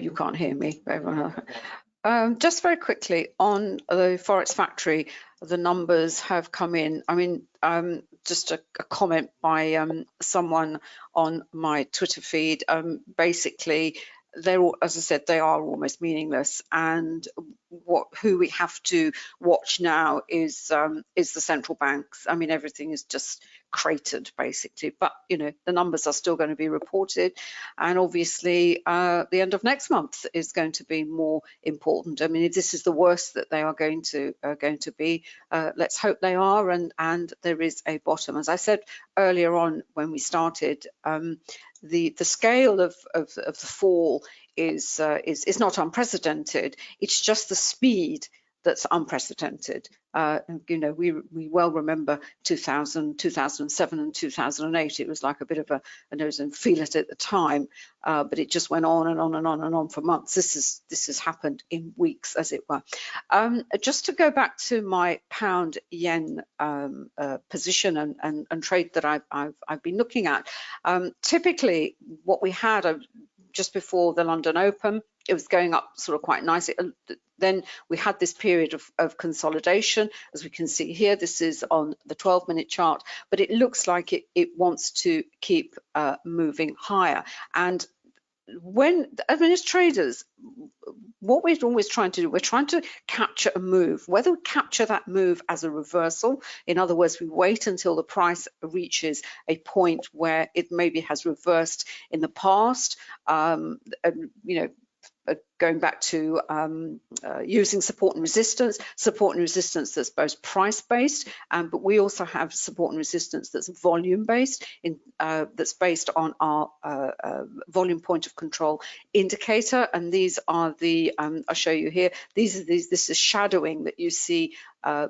You can't hear me. Just very quickly on the Forex Factory, the numbers have come in. I mean, just a comment by someone on my Twitter feed. Basically, they're all, as I said, they are almost meaningless. And who we have to watch now is the central banks. I mean, everything is just cratered basically, but you know, the numbers are still going to be reported, and obviously the end of next month is going to be more important. I mean, if this is the worst that they are going to be, let's hope they are, and there is a bottom. As I said earlier on when we started, the scale of the fall is not unprecedented. It's just the speed that's unprecedented. You know, we well remember 2000, 2007 and 2008. It was like a bit of a nose and feel it at the time, but it just went on and on and on and on for months. This has happened in weeks, as it were. Just to go back to my pound yen position and trade that I've been looking at, typically what we had just before the London Open, it was going up sort of quite nicely. Then we had this period of consolidation, as we can see here. This is on the 12-minute chart, but it looks like it wants to keep moving higher. And as traders, what we're always trying to do, we're trying to capture a move, whether we capture that move as a reversal. In other words, we wait until the price reaches a point where it maybe has reversed in the past, you know, going back to using support and resistance that's both price-based, but we also have support and resistance that's volume-based, that's based on our volume point of control indicator. And these are the, I'll show you here, this is shadowing that you see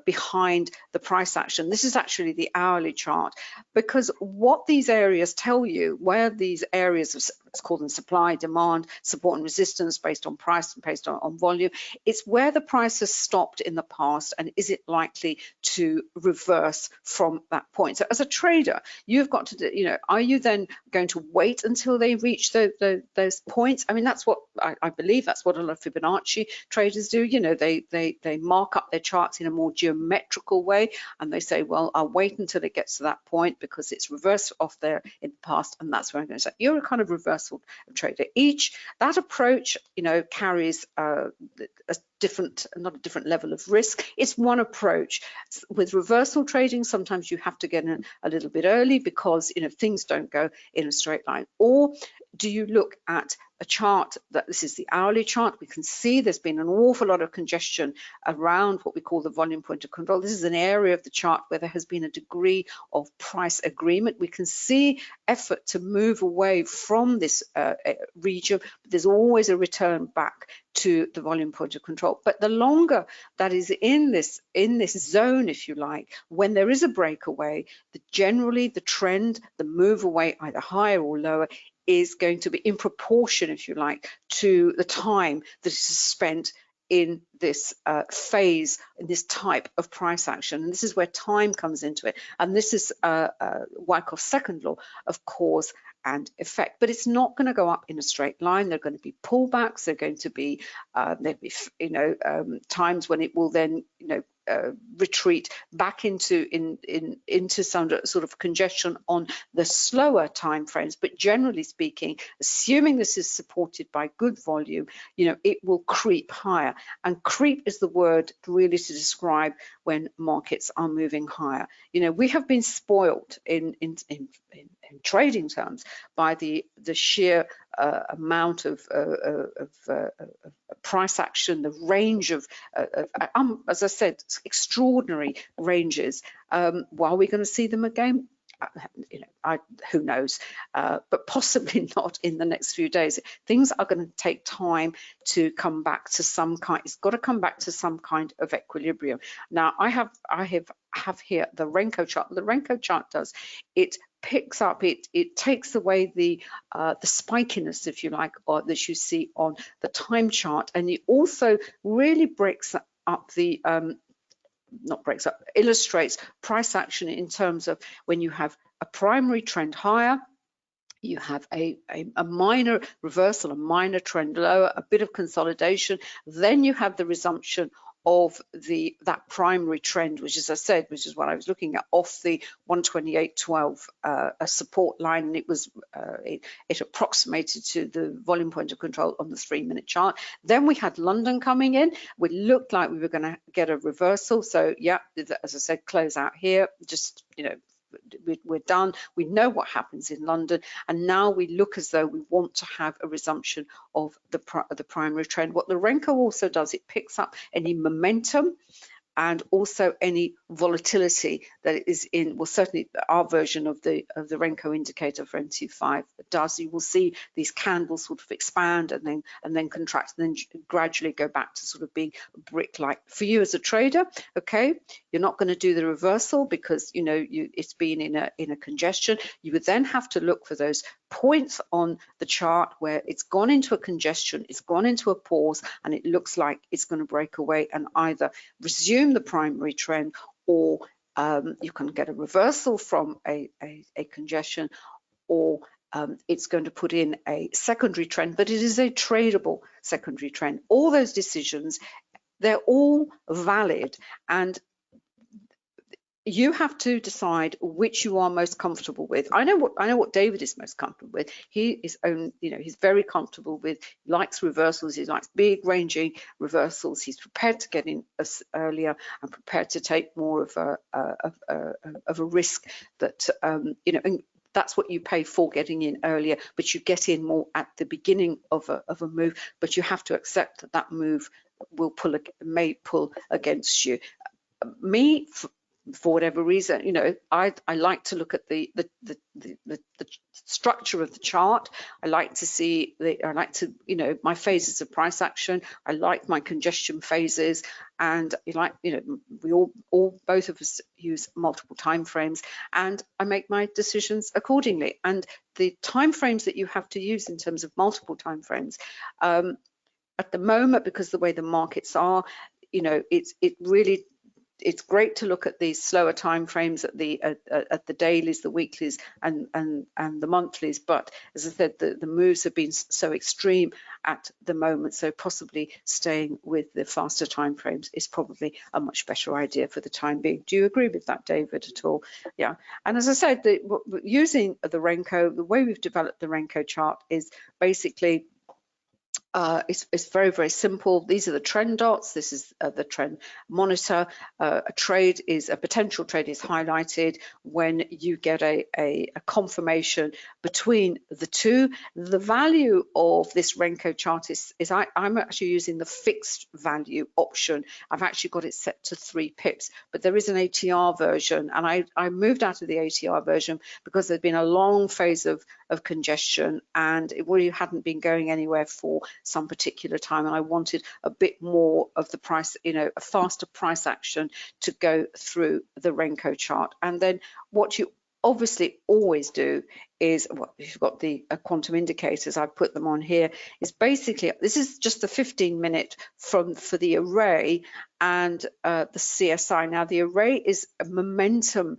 behind the price action. This is actually the hourly chart, because what these areas tell you, where these areas of, let's call them supply, demand, support and resistance based on price and based on volume, it's where the price has stopped in the past, and is it likely to reverse from that point. So as a trader, you've got to, you know, are you then going to wait until they reach those points? I mean, that's what I believe that's what a lot of Fibonacci traders do. You know, they mark up their charts in a more geometrical way, and they say, well, I'll wait until it gets to that point because it's reversed off there in the past, and that's where I'm going to say. You're a kind of reversal trader. That approach, you know, carries a different, not a different level of risk. It's one approach. With reversal trading, sometimes you have to get in a little bit early because, you know, things don't go in a straight line. Or do you look at a chart that, this is the hourly chart, we can see there's been an awful lot of congestion around what we call the volume point of control. This is an area of the chart where there has been a degree of price agreement. We can see effort to move away from this region, but there's always a return back to the volume point of control. But the longer that is in this zone, if you like, when there is a breakaway, generally the trend, the move away either higher or lower, is going to be in proportion, if you like, to the time that is spent in this phase, in this type of price action. And this is where time comes into it. And this is Wyckoff's second law of cause and effect. But it's not going to go up in a straight line. There are going to be pullbacks. There are going to be, you know, times when it will then, you know, retreat back into some sort of congestion on the slower time frames. But generally speaking, assuming this is supported by good volume, you know, it will creep higher. And creep is the word really to describe when markets are moving higher. You know, we have been spoiled in trading terms by the sheer amount of price action, the range of as I said, extraordinary ranges. Are we going to see them again? You know, who knows, but possibly not in the next few days. Things are going to take time to come back to some kind. It's got to come back to some kind of equilibrium. Now, I have here the Renko chart. The Renko chart does, it picks up, it takes away the spikiness, if you like, or that you see on the time chart, and it also really breaks up the illustrates price action in terms of when you have a primary trend higher, you have a minor reversal, a minor trend lower, a bit of consolidation, then you have the resumption of that primary trend, which, as I said, which is what I was looking at, off the 128.12 a support line, and it was it approximated to the volume point of control on the 3-minute chart. Then we had London coming in. We looked like we were going to get a reversal. So yeah, as I said, close out here. Just, you know, we're done. We know what happens in London, and now we look as though we want to have a resumption of the primary trend. What the Renko also does, it picks up any momentum and also any volatility that is in, well, certainly our version of the Renko indicator for M25 does. You will see these candles sort of expand and then contract, and then gradually go back to sort of being brick-like. For you as a trader, okay, you're not going to do the reversal because, you know, it's been in a congestion. You would then have to look for those points on the chart where it's gone into a congestion, it's gone into a pause, and it looks like it's going to break away and either resume the primary trend, or you can get a reversal from a congestion, or it's going to put in a secondary trend, but it is a tradable secondary trend. All those decisions, they're all valid, and you have to decide which you are most comfortable with. I know what David is most comfortable with. He is he's very comfortable with, he likes reversals, he likes big ranging reversals. He's prepared to get in earlier and prepared to take more of a risk that you know, and that's what you pay for, getting in earlier, but you get in more at the beginning of a move. But you have to accept that that move may pull against you. Me, for whatever reason, you know, I like to look at the structure of the chart. I like to see you know, my phases of price action. I like my congestion phases, and you know, both of us use multiple time frames, and I make my decisions accordingly. And the time frames that you have to use in terms of multiple time frames, at the moment, because the way the markets are, you know, it's great to look at these slower time frames at the dailies, the weeklies, and the monthlies. But as I said, the moves have been so extreme at the moment, so possibly staying with the faster time frames is probably a much better idea for the time being. Do you agree with that, David, at all? Yeah. And as I said, using the Renko, the way we've developed the Renko chart is basically it's very, very simple. These are the trend dots. This is the trend monitor. A potential trade is highlighted when you get a confirmation between the two. The value of this Renko chart is I'm actually using the fixed value option. I've actually got it set to 3 pips, but there is an ATR version, and I moved out of the ATR version because there'd been a long phase of congestion, and it really hadn't been going anywhere for some particular time, and I wanted a bit more of the price, you know, a faster price action to go through the Renko chart. And then what you obviously always do is, well, you've got the quantum indicators, I've put them on here, is basically, this is just the 15-minute for the array and the CSI. Now the array is a momentum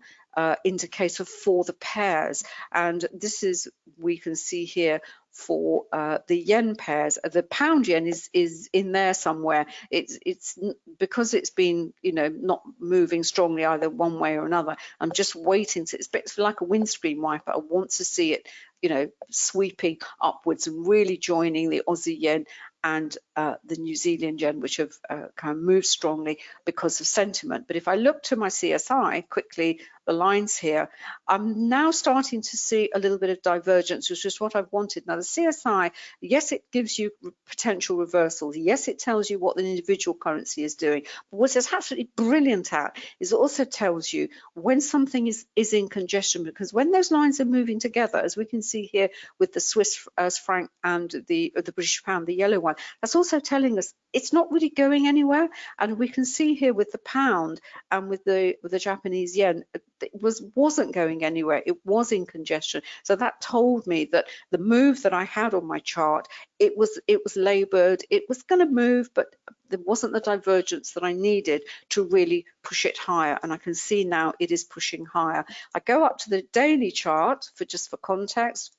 indicator for the pairs, and this is, we can see here for the yen pairs. The pound yen is in there somewhere. It's because it's been, you know, not moving strongly either one way or another. I'm just waiting to, it's like a windscreen wiper. I want to see it, you know, sweeping upwards and really joining the Aussie yen and the New Zealand yen, which have kind of moved strongly because of sentiment. But if I look to my CSI quickly, the lines here, I'm now starting to see a little bit of divergence, which is what I've wanted. Now the CSI, yes, it gives you potential reversals. Yes, it tells you what the individual currency is doing. But what it's absolutely brilliant at is it also tells you when something is in congestion, because when those lines are moving together, as we can see here with the Swiss franc and the British pound, the yellow one, that's also telling us it's not really going anywhere. And we can see here with the pound and with the Japanese yen, it wasn't going anywhere. It was in congestion. So that told me that the move that I had on my chart, it was labored. It was going to move, but there wasn't the divergence that I needed to really push it higher. And I can see now it is pushing higher. I go up to the daily chart for context.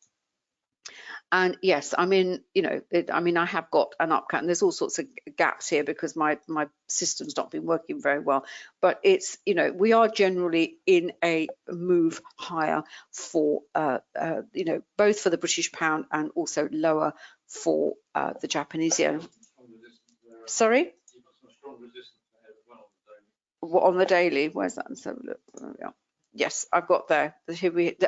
And yes, I mean, you know, I have got an upcut, and there's all sorts of gaps here because my system's not been working very well. But it's, you know, we are generally in a move higher for, you know, both for the British pound and also lower for the Japanese yen. Sorry? On the daily, where's that? Let's have a look. Yeah. Yes, I've got there.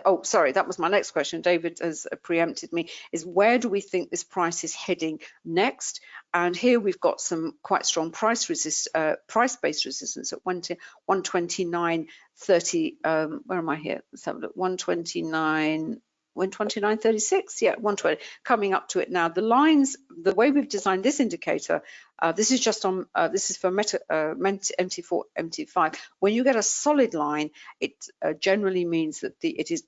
Oh, sorry, that was my next question. David has preempted me. Is where do we think this price is heading next? And here we've got some quite strong price-based resistance at 129.30. Where am I here? Let's have a look. 129.36, yeah, 120, coming up to it now. The lines, the way we've designed this indicator, this is just on, this is for MT4, MT5. When you get a solid line, it generally means that it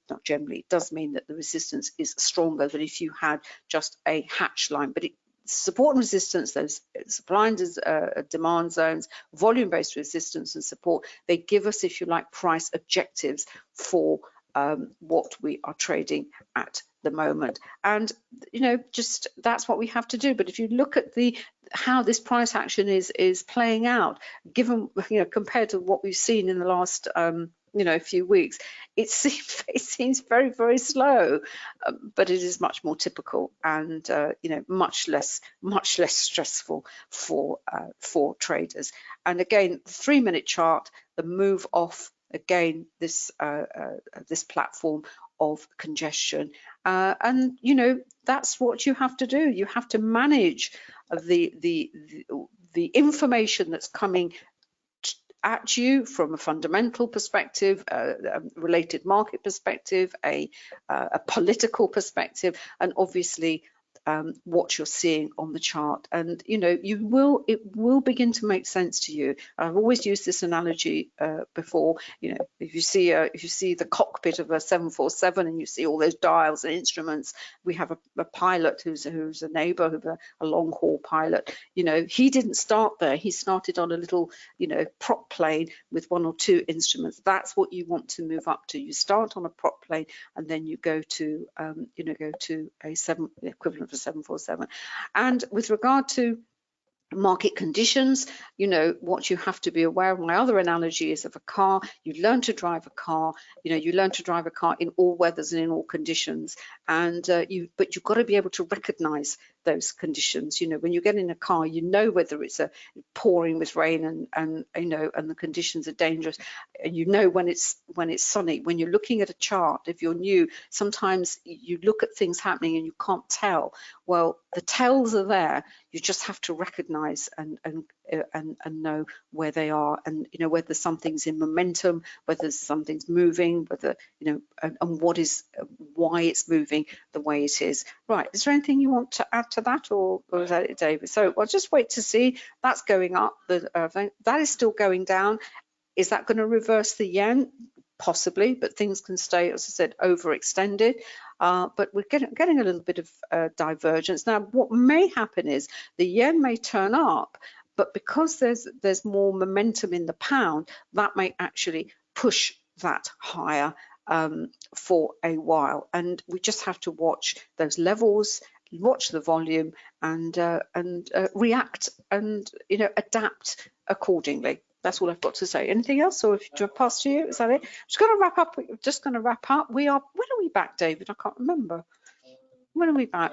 does mean that the resistance is stronger than if you had just a hatch line. But support and resistance, those supply and demand zones, volume-based resistance and support, they give us, if you like, price objectives for what we are trading at the moment. And you know, just that's what we have to do. But if you look at how this price action is playing out, given, you know, compared to what we've seen in the last you know, few weeks, it seems very, very slow, but it is much more typical and you know, much less stressful for traders. And again, the 3-minute chart, the move off, again, this platform of congestion, and you know, that's what you have to do. You have to manage the information that's coming at you from a fundamental perspective, a related market perspective, a political perspective, and obviously what you're seeing on the chart. And you know, it will begin to make sense to you. I've always used this analogy before. You know, if you see the cockpit of a 747 and you see all those dials and instruments, we have a pilot who's a neighbor, a long haul pilot. You know, he didn't start there. He started on a little, you know, prop plane with 1 or 2 instruments. That's what you want to move up to. You start on a prop plane and then you go to you know, go to a equivalent of 747. And with regard to market conditions, you know, what you have to be aware of, my other analogy is of a car. You learn to drive a car, you know, you learn to drive a car in all weathers and in all conditions. And but you've got to be able to recognize those conditions. You know, when you get in a car, you know whether it's pouring with rain and you know, and the conditions are dangerous. And you know when it's sunny. When you're looking at a chart, if you're new, sometimes you look at things happening and you can't tell. Well, the tells are there. You just have to recognize and know where they are, and you know, whether something's in momentum, whether something's moving, whether, you know, and why it's moving the way it is. Right, is there anything you want to add to that, or is that it, David? So I'll just wait to see. That's going up, that is still going down. Is that going to reverse the yen? Possibly, but things can stay, as I said, overextended. But we're getting a little bit of divergence. Now, what may happen is the yen may turn up, but because there's more momentum in the pound, that may actually push that higher for a while. And we just have to watch those levels, watch the volume, and react and, you know, adapt accordingly. That's all I've got to say. Anything else, or if you pass to you, is that it? Just going to wrap up. Just going to wrap up. When are we back, David? I can't remember. When are we back?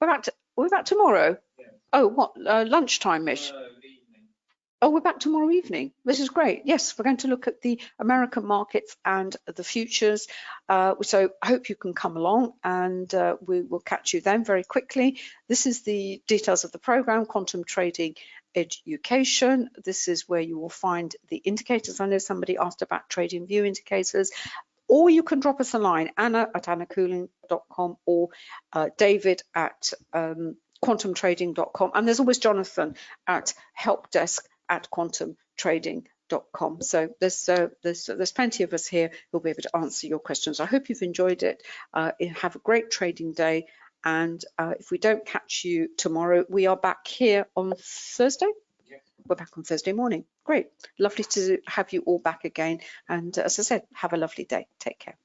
We're back tomorrow. Yeah. Oh, what, lunchtime-ish? Oh, we're back tomorrow evening. This is great. Yes, we're going to look at the American markets and the futures. So I hope you can come along, and we will catch you then very quickly. This is the details of the program, Quantum Trading Education. This is where you will find the indicators. I know somebody asked about trading view indicators, or you can drop us a line, anna@annacooling.com, or David at quantumtrading.com, and there's always Jonathan at helpdesk@quantumtrading.com. So there's plenty of us here who'll be able to answer your questions. I hope you've enjoyed it. Have a great trading day. And if we don't catch you tomorrow, we are back here on Thursday. Yeah. We're back on Thursday morning. Great. Lovely to have you all back again. And as I said, have a lovely day. Take care.